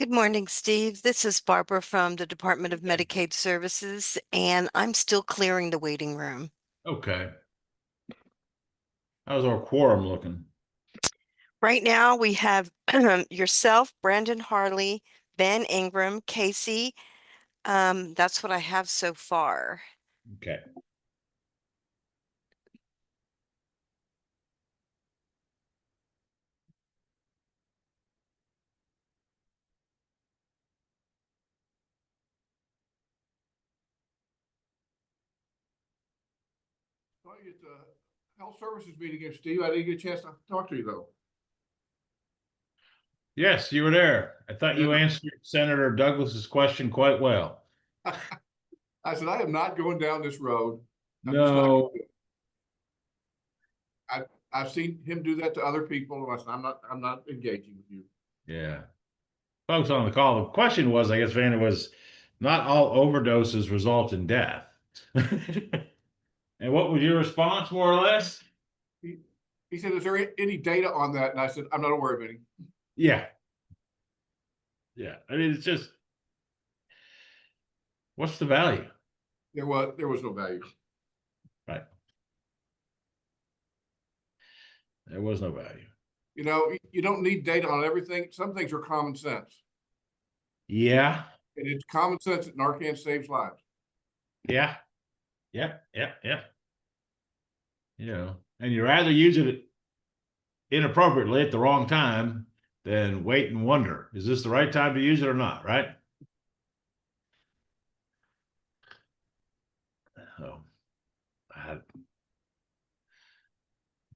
Good morning, Steve. This is Barbara from the Department of Medicaid Services, and I'm still clearing the waiting room. Okay. How's our quorum looking? Right now, we have yourself, Brandon Harley, Ben Ingram, Casey. That's what I have so far. Okay. Saw you at the health services meeting against Steve. I didn't get a chance to talk to you though. Yes, you were there. I thought you Yeah. answered Senator Douglas's question quite well. I said, I am not going down this road. I'm just not. No, I've seen him do that to other people. And I said, I'm not engaging with you. yeah. Folks on the call, the question was, I guess, Vanna, was not all overdoses result in death. And what was your response, more or less? He said, is there any data on that? And I said, I'm not aware of any. Yeah. Yeah. I mean, it's just, what's the value? There was no value. Right. There was no value. You know, you don't need data on everything. Some things are common sense. Yeah. And it's common sense that Narcan saves lives. Yeah. Yeah. Yeah. Yeah. You know, and you rather use it inappropriately at the wrong time than wait and wonder, is this the right time to use it or not, right? So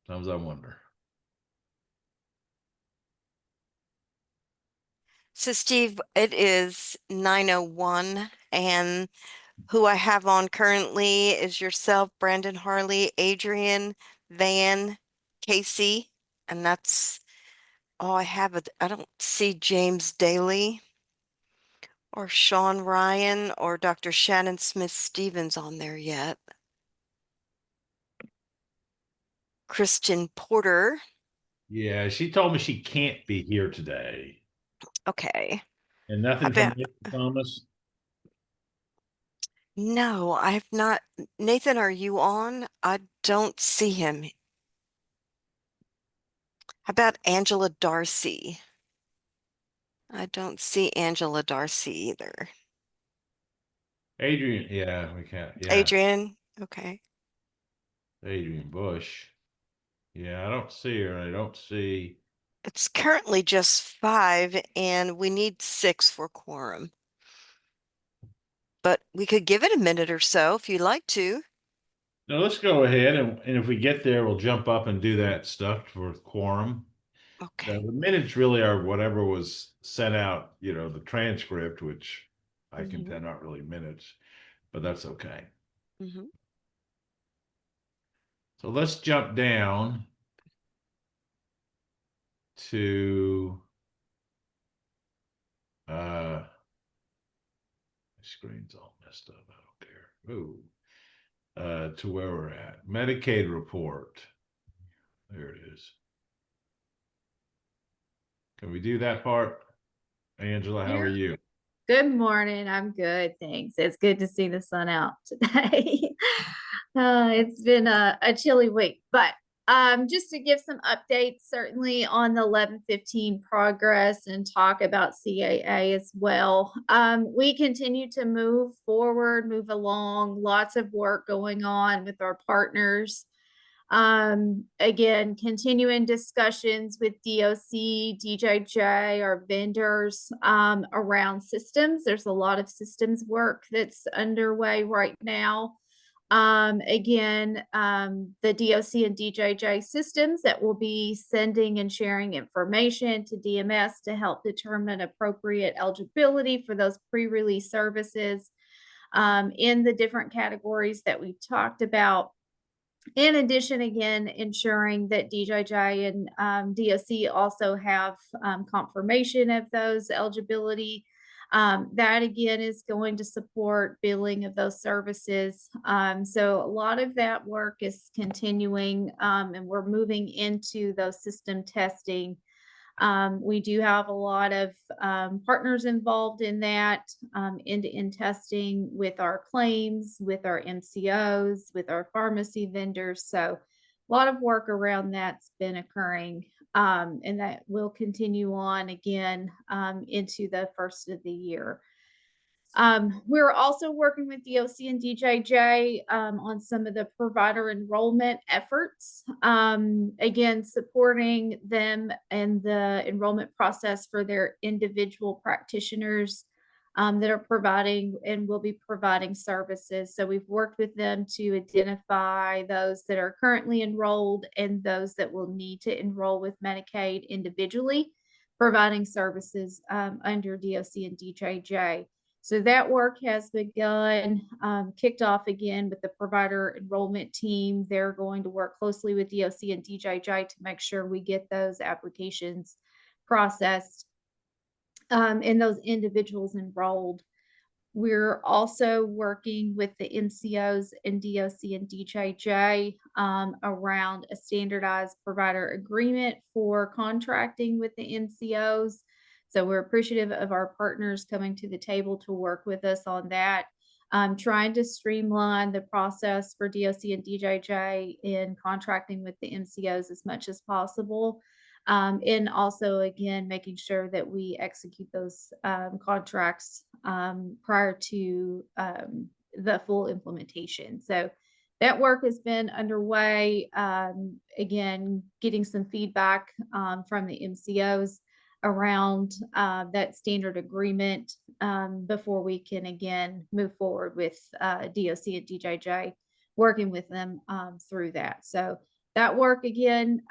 sometimes I wonder. So, Steve, it is 9:01, and who I have on currently is yourself, Brandon Harley, Adrian, Van, Casey, and that's all I have. I don't see James Daly or Sean Ryan or Dr. Shannon Smith Stevens on there yet. Kristen Porter. Yeah, she told me she can't be here today. Okay. And I nothing from bet. Nathan Thomas. No, I have not. Nathan, are you on? I don't see him. How about Angela Darcy? I don't see Angela Darcy either. Adrian, yeah, we can't. Yeah, Adrian, okay. Adrian Bush. Yeah, I don't see her. I don't see. It's currently just 5, and we need 6 for quorum. But we could give it a minute or so if you'd like to. No, let's go ahead and if we get there, we'll jump up and do that stuff for quorum. Okay. The minutes really are whatever was sent out, the transcript, which I contend aren't really minutes, but that's okay. Mm-hmm. So let's jump down to my screen's all messed up. I don't care. Ooh. To where we're at. Medicaid report. There it is. Can we do that part? Angela, how are you? Good morning. I'm good, thanks. It's good to see the sun out today. It's been a chilly week, but just to give some updates, certainly on the 1115 progress and talk about CAA as well. We continue to move forward, move along, lots of work going on with our partners. Again, continuing discussions with DOC, DJJ, our vendors around systems. There's a lot of systems work that's underway right now. Again, the DOC and DJJ systems that will be sending and sharing information to DMS to help determine appropriate eligibility for those pre-release services in the different categories that we've talked about. In addition, again, ensuring that DJJ and DOC also have confirmation of those eligibility. That again is going to support billing of those services. So a lot of that work is continuing and we're moving into those system testing We do have a lot of partners involved in that, end-to-end testing with our claims, with our MCOs, with our pharmacy vendors. So a lot of work around that's been occurring, and that will continue on again into the first of the year. We're also working with DOC and DJJ on some of the provider enrollment efforts. Again, supporting them and the enrollment process for their individual practitioners that are providing and will be providing services. So we've worked with them to identify those that are currently enrolled and those that will need to enroll with Medicaid individually, providing services under DOC and DJJ. So that work has begun, kicked off again with the provider enrollment team. They're going to work closely with DOC and DJJ to make sure we get those applications processed and those individuals enrolled. We're also working with the MCOs and DOC and DJJ around a standardized provider agreement for contracting with the MCOs. So we're appreciative of our partners coming to the table to work with us on that. Trying to streamline the process for DOC and DJJ in contracting with the MCOs as much as possible. And also, again, making sure that we execute those contracts prior to the full implementation. So that work has been underway. Again, getting some feedback from the MCOs around that standard agreement before we can again move forward with DOC and DJJ, working with them through that. So that work again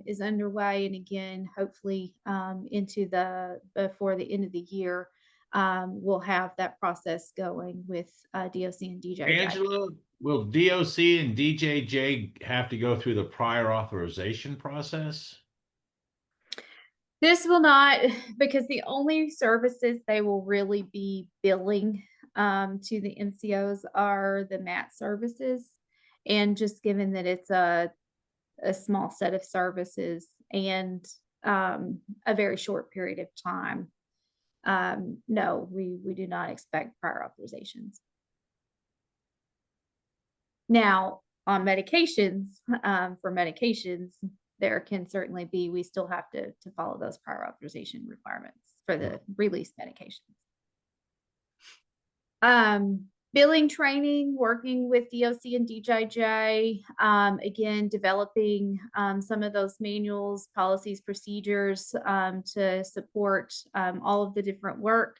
is underway, and again, hopefully into before the end of the year, we'll have that process going with DOC and DJJ. Angela, will DOC and DJJ have to go through the prior authorization process? This will not, because the only services they will really be billing to the MCOs are the MAT services. And just given that it's a small set of services and a very short period of time, no, we do not expect prior authorizations. Now, on medications, for medications, there can certainly be, we still have to follow those prior authorization requirements for the released medications. Billing training, working with DOC and DJJ, again, developing some of those manuals, policies, procedures to support all of the different work,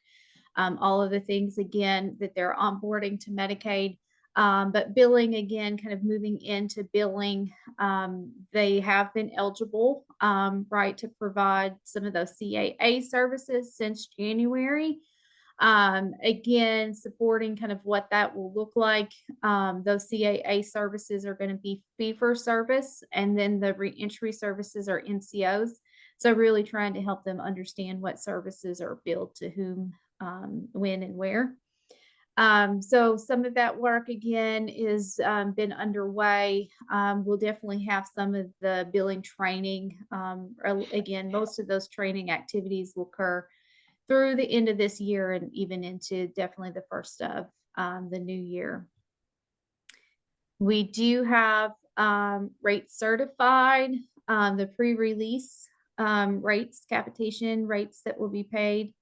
all of the things, again, that they're onboarding to Medicaid. But billing, again, kind of moving into billing, they have been eligible, right, to provide some of those CAA services since January. Again, supporting kind of what that will look like. Those CAA services are going to be fee for service, and then the reentry services are MCOs. So really trying to help them understand what services are billed to whom, when, and where. So some of that work again is been underway. We'll definitely have some of the billing training. Again, most of those training activities will occur through the end of this year and even into definitely the first of the new year. We do have rates certified, the pre-release rates, capitation rates that will be paid.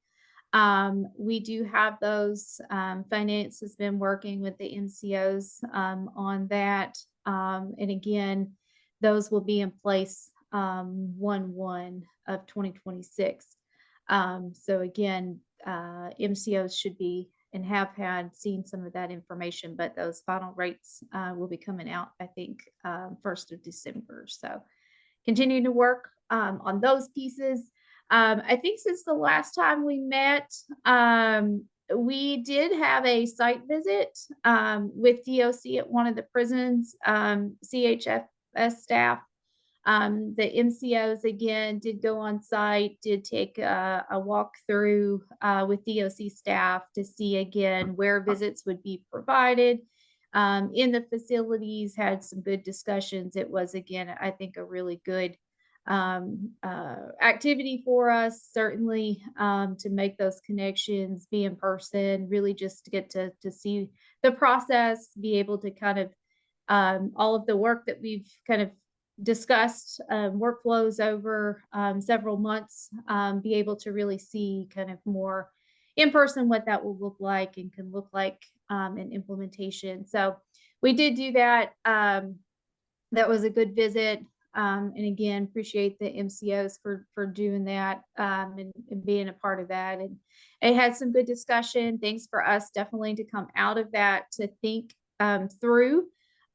We do have those. Finance has been working with the MCOs on that. And again, those will be in place 1/1 of 2026. So again, MCOs should be and have seen some of that information, but those final rates will be coming out, I think, 1st of December. So continuing to work on those pieces. I think since the last time we met, we did have a site visit with DOC at one of the prisons, CHFS staff. The MCOs again did go on site, did take a walk through with DOC staff to see again where visits would be provided in the facilities, had some good discussions. It was, again, I think, a really good activity for us, certainly, to make those connections, be in person, really just to get to see the process, be able to kind of all of the work that we've kind of discussed, workflows over several months, be able to really see kind of more in person what that will look like and can look like in implementation. So we did do that. That was a good visit. And again, appreciate the MCOs for doing that, and being a part of that. And it had some good discussion. Things for us definitely to come out of that to think through,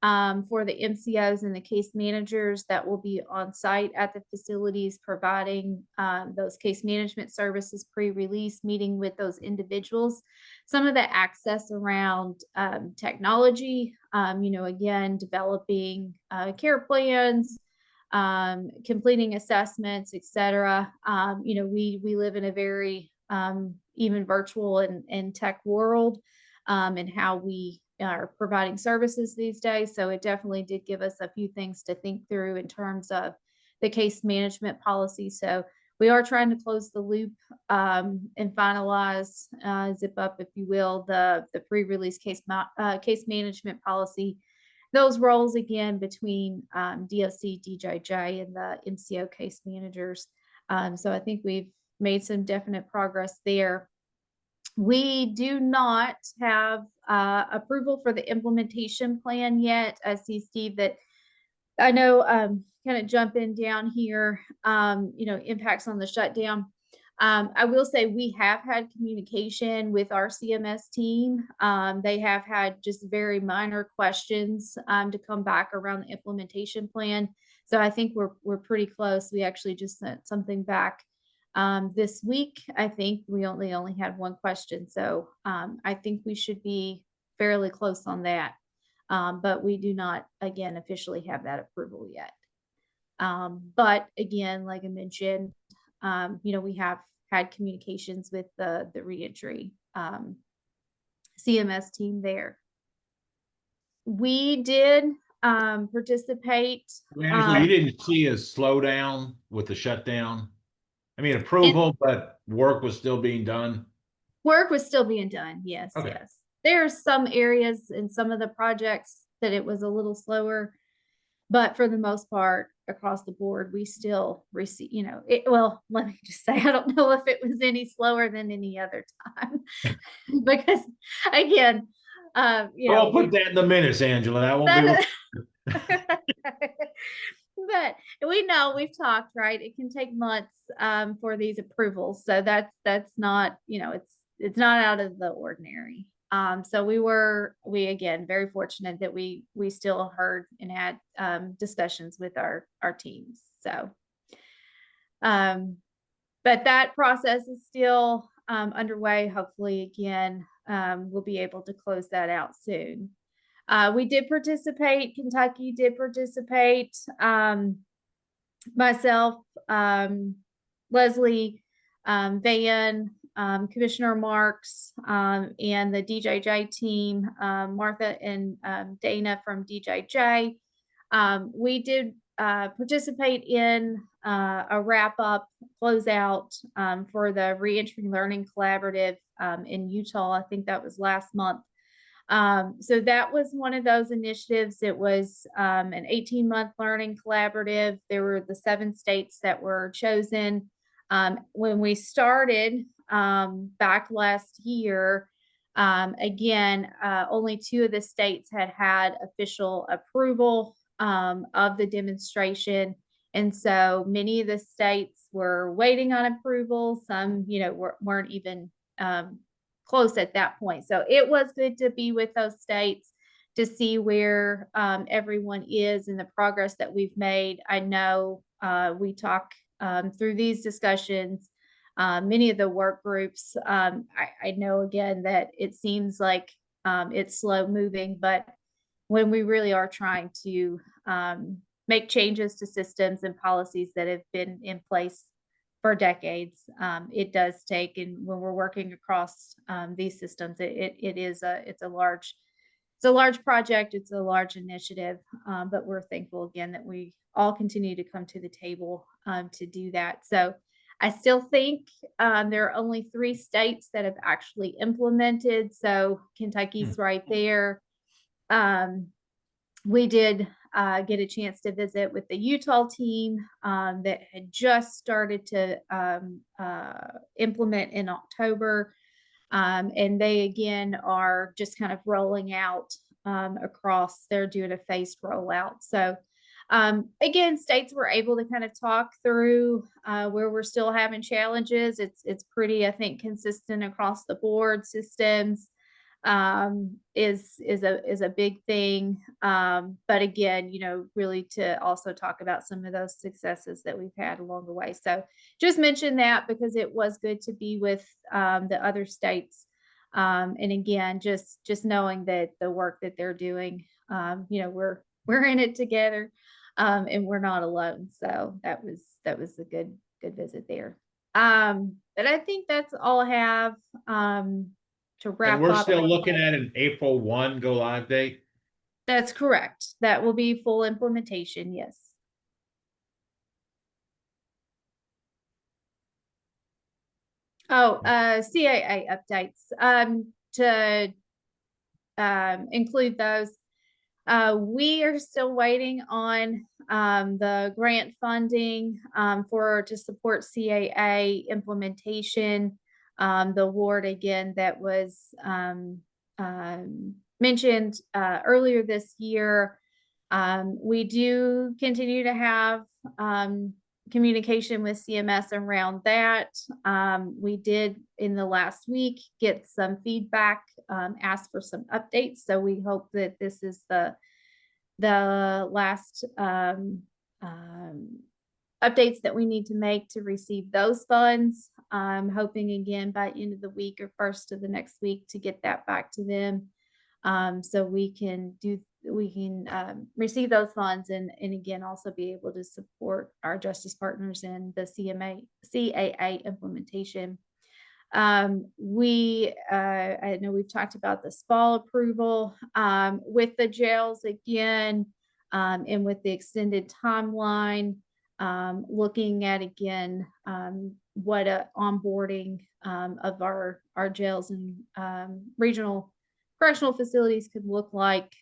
for the MCOs and the case managers that will be on site at the facilities providing those case management services pre-release, meeting with those individuals. Some of the access around technology, again, developing care plans, completing assessments, et cetera. We live in a very even virtual and tech world, and how we are providing services these days. So it definitely did give us a few things to think through in terms of the case management policy. So we are trying to close the loop and finalize, zip up, if you will, the pre-release case management policy. Those roles again between DOC, DJJ, and the MCO case managers. So I think we've made some definite progress there. We do not have approval for the implementation plan yet. I see, Steve, that I know, kind of jumping down here, impacts on the shutdown. I will say we have had communication with our CMS team. They have had just very minor questions to come back around the implementation plan. So I think we're pretty close. We actually just sent something back this week. I think we only had one question. So I think we should be fairly close on that. But we do not, again, officially have that approval yet. But again, like I mentioned, we have had communications with the reentry CMS team there. We did participate. Angela, you didn't see a slowdown with the shutdown? I mean, approval, but work was still being done? Work was still being done, yes, Okay. yes. There are some areas in some of the projects that it was a little slower, but for the most part, across the board, we still receive, well, let me just say, I don't know if it was any slower than any other time. Because again, I'll put that in the minutes, Angela. That won't be. But we know, we've talked, right? It can take months for these approvals. So that's not, it's not out of the ordinary. So we again, very fortunate that we still heard and had discussions with our teams. So, but that process is still underway. Hopefully, again, we'll be able to close that out soon. We did participate. Kentucky did participate. Myself, Leslie, Van, Commissioner Marks, and the DJJ team, Martha and Dana from DJJ. We did participate in a wrap-up closeout for the Reentry Learning Collaborative in Utah. I think that was last month. So that was one of those initiatives. It was an 18-month learning collaborative. There were the 7 states that were chosen. When we started back last year, again, only 2 of the states had official approval of the demonstration. And so many of the states were waiting on approval. Some, weren't even close at that point. So it was good to be with those states to see where everyone is and the progress that we've made. I know we talk through these discussions, many of the work groups. I know again that it seems like it's slow moving, but when we really are trying to make changes to systems and policies that have been in place for decades, it does take, and when we're working across these systems, it's a large project, it's a large initiative, but we're thankful again that we all continue to come to the table to do that. So I still think there are only 3 states that have actually implemented. So Kentucky's right there. We did get a chance to visit with the Utah team that had just started to implement in October. And they again are just kind of rolling out across, they're doing a phased rollout. So again, states were able to kind of talk through where we're still having challenges. It's pretty, I think, consistent across the board. Systems is a big thing. But again, you know, really to also talk about some of those successes that we've had along the way. So just mention that because it was good to be with the other states. And again, just knowing that the work that they're doing, you know, we're in it together. And we're not alone. So that was a good visit there. But I think that's all I have to wrap And we're up. still looking at an April 1 go live date. That's correct. That will be full implementation. Yes. Oh, CAA updates. To include those. We are still waiting on the grant funding to support CAA implementation. The award again that was mentioned earlier this year. We do continue to have communication with CMS around that. We did in the last week get some feedback, ask for some updates. So we hope that this is the last updates that we need to make to receive those funds. I'm hoping again by end of the week or first of the next week to get that back to them. So we can receive those funds and again also be able to support our justice partners in the CAA implementation. I know we've talked about the SPAL approval with the jails again, and with the extended timeline, looking at again what onboarding of our jails and regional correctional facilities could look like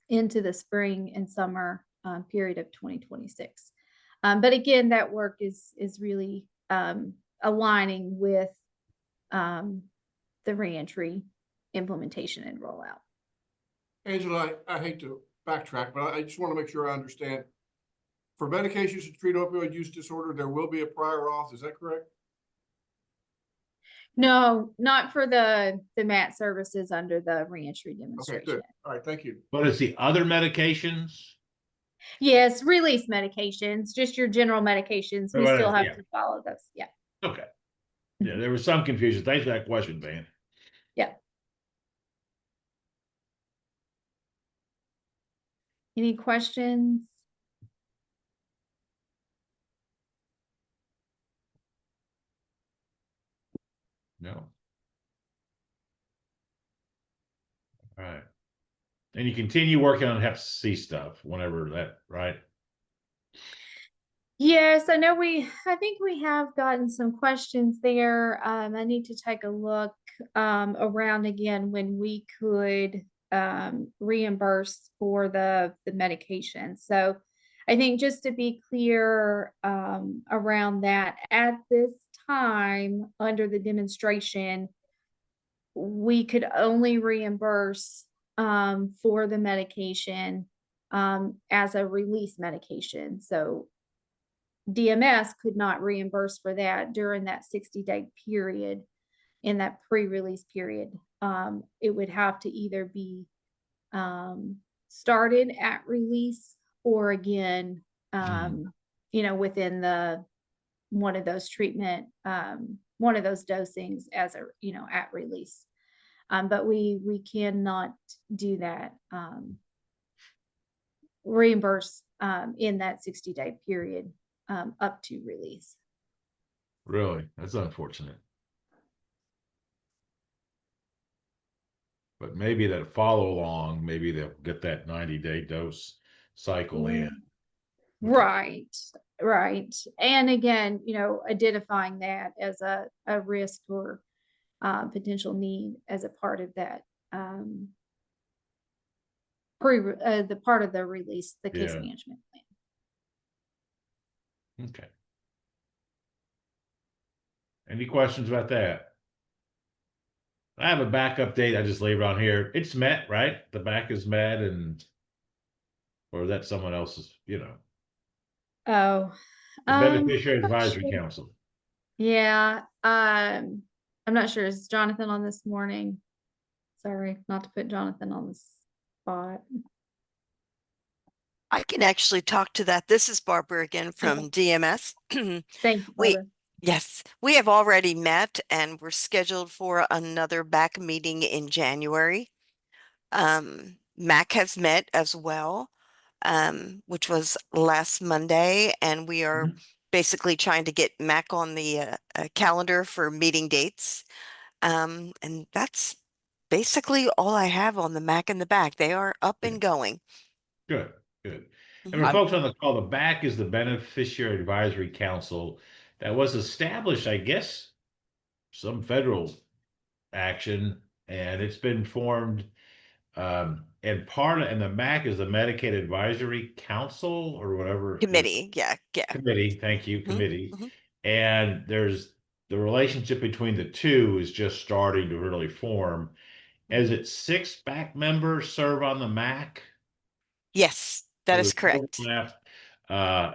into the spring and summer period of 2026. But again, that work is really aligning with the reentry implementation and rollout. Angela, I hate to backtrack, but I just want to make sure I understand. For medications to treat opioid use disorder, there will be a prior auth. Is that correct? No, not for the MAT services under the reentry Okay, demonstration. good. All right, thank you. But it's the other medications. Yes, release medications, just your general medications. We still have to follow those. Yeah. Okay. Yeah, there was some confusion. Thanks for that question, Van. Yeah. Any questions? No. All right. And you continue working on Hep C stuff whenever that, right? Yes, I know I think we have gotten some questions there. I need to take a look around again when we could reimburse for the medication. So I think just to be clear around that, at this time under the demonstration, we could only reimburse for the medication as a release medication. So DMS could not reimburse for that during that 60-day period. In that pre-release period, it would have to either be started at release or again, you know, within one of those treatment, one of those dosings as a, you know, at release. But we cannot do that, reimburse in that 60-day period up to release. Really? That's unfortunate. But maybe that follow along, maybe they'll get that 90-day dose cycle in. Right. Right. And again, identifying that as a risk or potential need as a part of that the part of the release, the case Yeah. management plan. Okay. Any questions about that? I have a back update. I just leave it on here. It's met, right? The back is met, or is that someone else's, Oh, the Beneficiary not Advisory sure. Council. Yeah. I'm not sure. Is Jonathan on this morning? Sorry, not to put Jonathan on the spot. I can actually talk to that. This is Barbara again from DMS. Thank you, We, Barbara. yes, we have already met and we're scheduled for another back meeting in January. MAC has met as well, which was last Monday, and we are Mhm. basically trying to get MAC on the calendar for meeting dates. And that's basically all I have on the MAC in the back. They are up and going. Good, good. And for Mhm. folks on the call, the back is the Beneficiary Advisory Council that was established, I guess, some federal action, and it's been formed. And the MAC is the Medicaid Advisory Council or whatever is Committee, yeah, yeah. committee. Thank you, Mhm, committee. mhm. And there's the relationship between the two is just starting to really form. As it 6 back members serve on the MAC, Yes, that so is there's correct. overlap,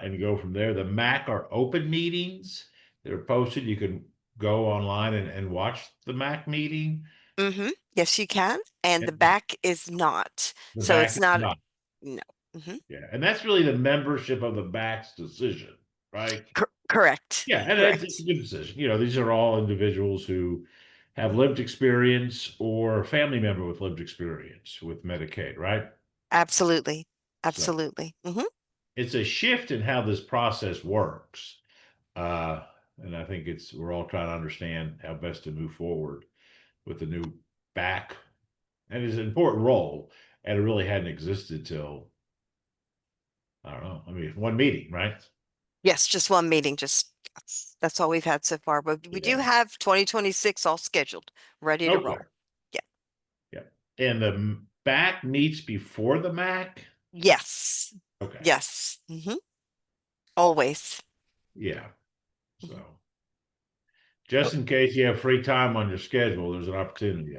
and go from there. The MAC are open meetings. They're posted. You can go online and watch the MAC meeting. Yes, you can. And the And back is not. the So back it's is not, not. no. Mhm. Yeah, and that's really the membership of the back's decision, right? Correct. Yeah, and it's a Correct. good decision. These are all individuals who have lived experience or a family member with lived experience with Medicaid, right? Absolutely. So Absolutely. it's a shift in how this process works. Uh, and I think we're all trying to understand how best to move forward with the new back. And it's an important role, and it really hadn't existed till, I don't know. I mean, one meeting, right? Yes, just one meeting. Just that's all we've had so far. But we do Yeah. have 2026 all scheduled, ready to Okay. roll. Yeah. Yeah. And the back meets before the MAC. Yes. Okay. Yes. Always. Yeah. So Mhm. just in case you have free time on your schedule, there's an opportunity.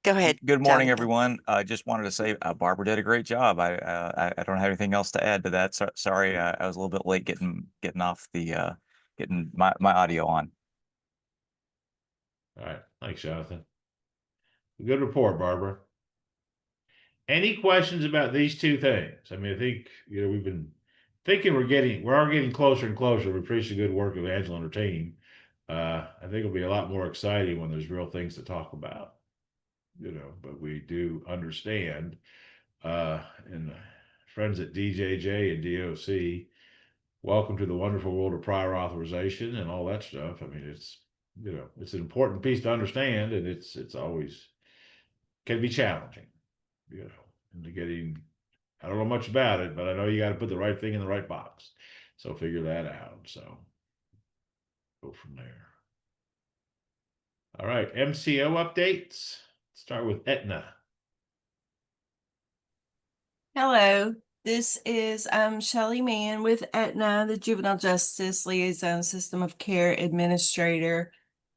Go ahead, Good morning, Jonathan. everyone. I just wanted to say Barbara did a great job. I don't have anything else to add to that. Sorry, I was a little bit late getting off getting my audio on. All right. Thanks, Jonathan. Good report, Barbara. Any questions about these two things? I mean, I think, we've been thinking we're getting closer and closer. We appreciate the good work of Angela and her team. I think it'll be a lot more exciting when there's real things to talk about, but we do understand, and friends at DJJ and DOC, welcome to the wonderful world of prior authorization and all that stuff. I mean, it's an important piece to understand, and it's always can be challenging, into getting. I don't know much about it, but I know you got to put the right thing in the right box. So figure that out. So go from there. All right, MCO updates. Start with Aetna. Hello, this is Shelley Mann with Aetna, the Juvenile Justice Liaison System of Care Administrator.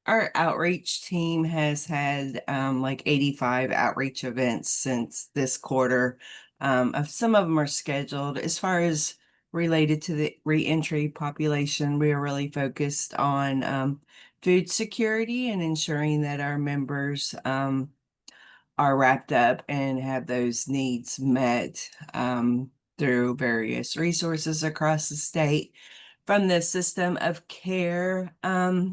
Our outreach team has had like 85 outreach events since this quarter. Some of them are scheduled. As far as related to the reentry population, we are really focused on food security and ensuring that our members are wrapped up and have those needs met through various resources across the state. From the system of care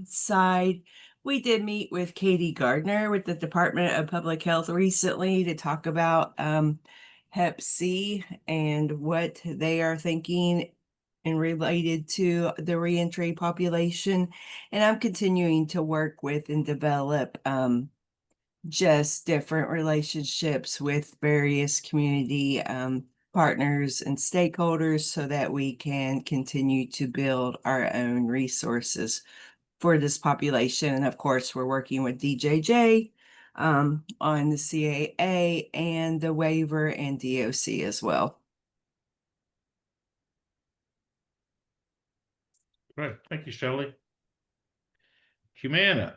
side, we did meet with Katie Gardner with the Department of Public Health recently to talk about Hep C and what they are thinking and related to the reentry population. And I'm continuing to work with and develop just different relationships with various community partners and stakeholders so that we can continue to build our own resources for this population. And of course, we're working with DJJ on the CAA and the waiver and DOC as well. Right. Thank you, Shelley. Humana.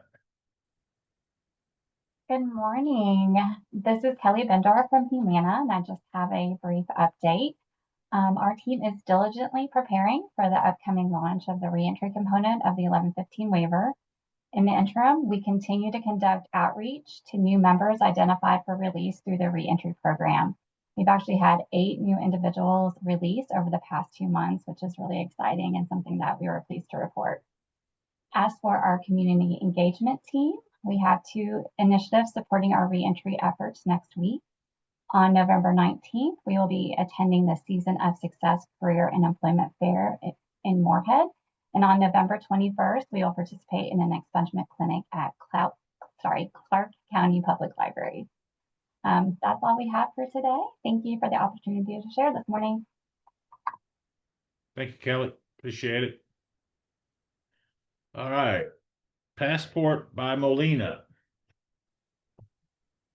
Good morning. This is Kelly Bendor from Humana, and I just have a brief update. Our team is diligently preparing for the upcoming launch of the reentry component of the 1115 waiver. In the interim, we continue to conduct outreach to new members identified for release through the reentry program. We've actually had 8 new individuals released over the past 2 months, which is really exciting and something that we were pleased to report. As for our community engagement team, we have 2 initiatives supporting our reentry efforts next week. On November 19th, we will be attending the Season of Success Career and Employment Fair in Moorhead. And on November 21st, we will participate in an expungement clinic at Clark County Public Library. That's all we have for today. Thank you for the opportunity to share this morning. Thank you, Kelly. Appreciate it. All right. Passport by Molina.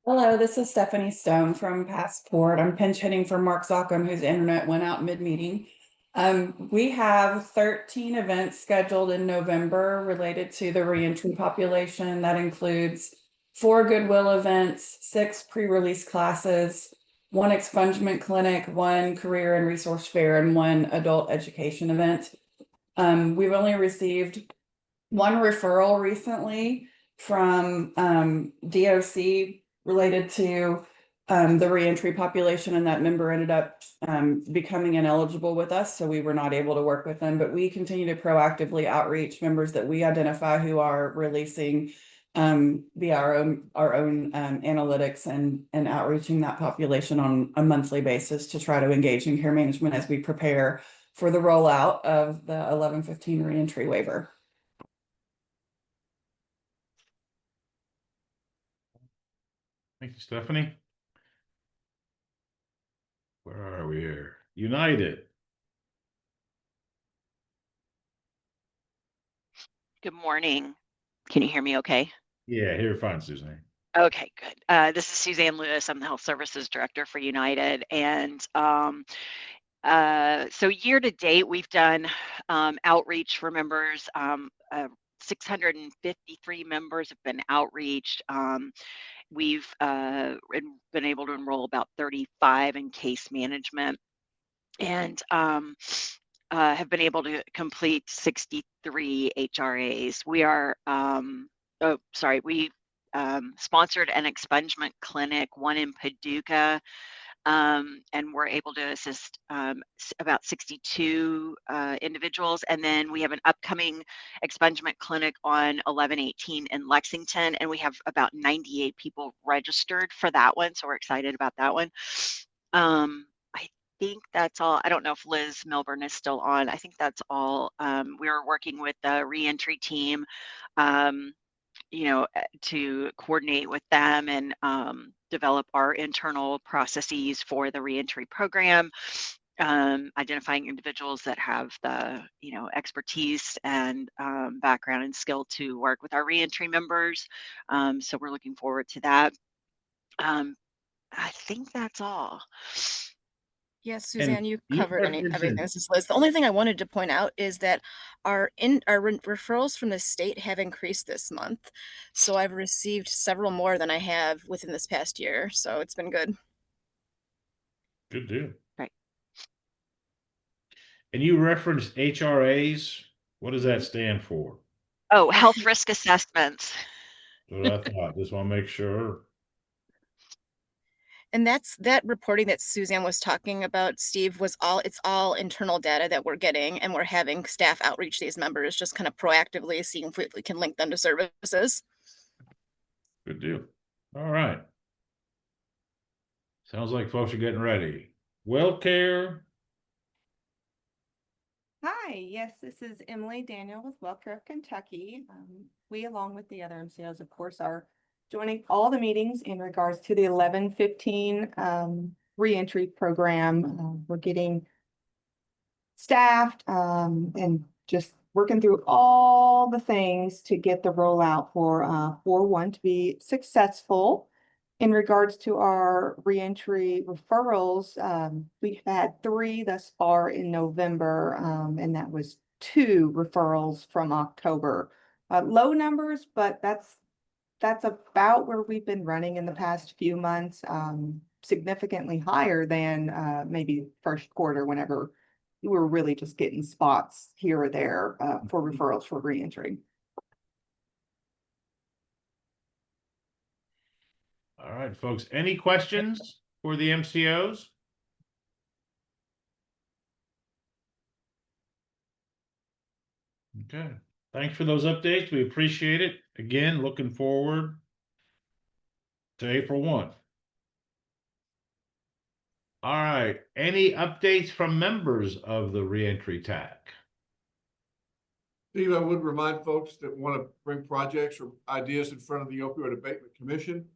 Hello, this is Stephanie Stone from Passport. I'm pinch hitting for Mark Zockham, whose internet went out mid-meeting. We have 13 events scheduled in November related to the reentry population. That includes 4 Goodwill events, 6 pre-release classes, 1 expungement clinic, 1 career and resource fair, and 1 adult education event. We've only received 1 referral recently from DOC related to the reentry population, and that member ended up becoming ineligible with us, so we were not able to work with them. But we continue to proactively outreach members that we identify who are releasing via our own analytics and outreaching that population on a monthly basis to try to engage in care management as we prepare for the rollout of the 1115 reentry waiver. Thank you, Stephanie. Where are we here? United. Good morning. Can you hear me okay? Yeah, here, fine, Suzanne. Okay, good. This is Suzanne Lewis. I'm the Health Services Director for United. And so year to date, we've done outreach for members. 653 members have been outreached. We've been able to enroll about 35 in case management, and have been able to complete 63 HRAs. We are, we sponsored an expungement clinic, 1 in Paducah, and we're able to assist about 62 individuals. And then we have an upcoming expungement clinic on 11/18 in Lexington, and we have about 98 people registered for that one. So we're excited about that one. I think that's all. I don't know if Liz Milburn is still on. I think that's all. We're working with the reentry team, to coordinate with them and develop our internal processes for the reentry program, identifying individuals that have the expertise and background and skill to work with our reentry members. So we're looking forward to that. I think that's all. Yes, Suzanne, you you covered everything. This is Liz. The only thing I wanted to point out is that our referrals from the state have increased this month. So I've received several more than I have within this past year. So it's been good. Good deal. Right. And you referenced HRAs. What does that stand for? Oh, health risk assessments. That's what I thought. Just want to make sure. And that reporting that Suzanne was talking about, Steve, it's all internal data that we're getting, and we're having staff outreach these members, just kind of proactively seeing if we can link them to services. Good deal. All right. Sounds like folks are getting ready. WellCare. Hi, yes, this is Emily Daniel with WellCare of Kentucky. We, along with the other MCOs, of course, are joining all the meetings in regards to the 1115 reentry program. We're getting staffed and just working through all the things to get the rollout for 4/1 to be successful. In regards to our reentry referrals, we've had 3 thus far in November, and that was 2 referrals from October. Low numbers, but that's about where we've been running in the past few months, significantly higher than maybe first quarter, whenever we were really just getting spots here or there for referrals for reentry. All right, folks, any questions for the MCOs? Okay, thanks for those updates. We appreciate it. Again, looking forward to April 1. All right, any updates from members of the reentry TAC? Steve, I would remind folks that want to bring projects or ideas in front of the Opioid Abatement Commission.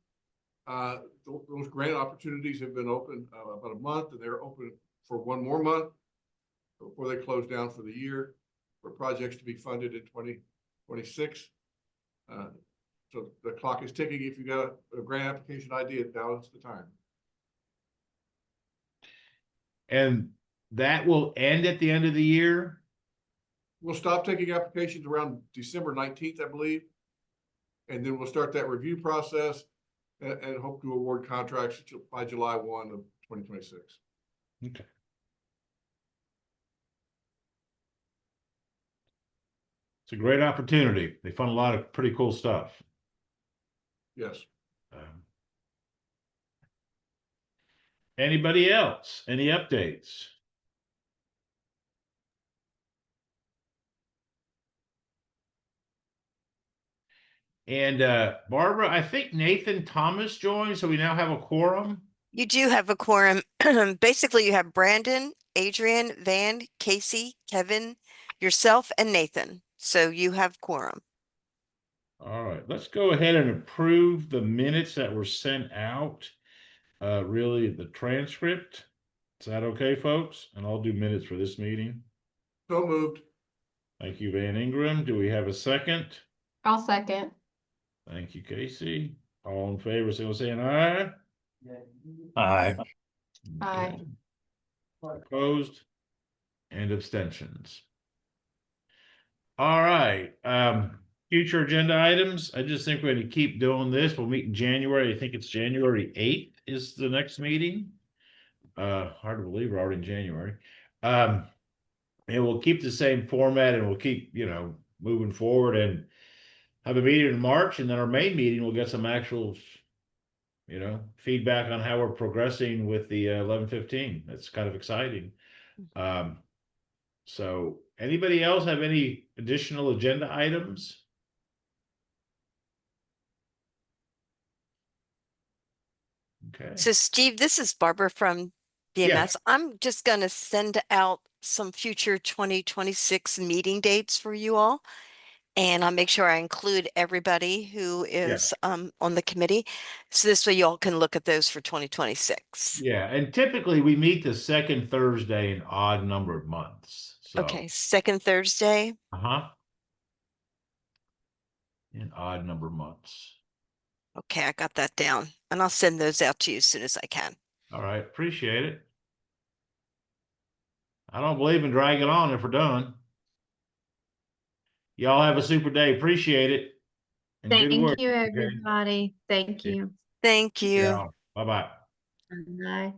Those grant opportunities have been open about a month, and they're open for 1 more month before they close down for the year for projects to be funded in 2026. So the clock is ticking. If you got a grant application idea, now is the time. And that will end at the end of the year? We'll stop taking applications around December 19th, I believe. And then we'll start that review process and hope to award contracts by July 1 of 2026. Okay. It's a great opportunity. They fund a lot of pretty cool stuff. Yes. Anybody else? Any updates? And Barbara, I think Nathan Thomas joined, so we now have a quorum. You do have a quorum. Basically, you have Brandon, Adrian, Van, Casey, Kevin, yourself, and Nathan. So you have quorum. All right, let's go ahead and approve the minutes that were sent out. Really, the transcript. Is that okay, folks? And I'll do minutes for this meeting. So moved. Thank you, Van Ingram. Do we have a second? I'll second. Thank you, Casey. All in favor, say saying aye. Aye. Aye. Opposed and abstentions. All right. Future agenda items. I just think we're going to keep doing this. We'll meet in January. I think it's January 8th is the next meeting. Hard to believe we're already in January. And we'll keep the same format, and we'll keep, moving forward and have a meeting in March, and then our main meeting we'll get some actual, feedback on how we're progressing with the 1115. That's kind of exciting. So anybody else have any additional agenda items? Okay. So Steve, this is Barbara from BMS. Yeah. I'm just going to send out some future 2026 meeting dates for you all. And I'll make sure I include everybody who is on the committee. So this way you all can look at those for 2026. Yeah, and typically we meet the second Thursday in odd number of months. So Okay, second Thursday. In odd number of months. Okay, I got that down. And I'll send those out to you as soon as I can. All right, appreciate it. I don't believe in dragging on if we're done. Y'all have a super day. Appreciate it. And good Thank work. you, Okay? everybody. Thank you. Thank you. Yeah. Bye-bye. Bye.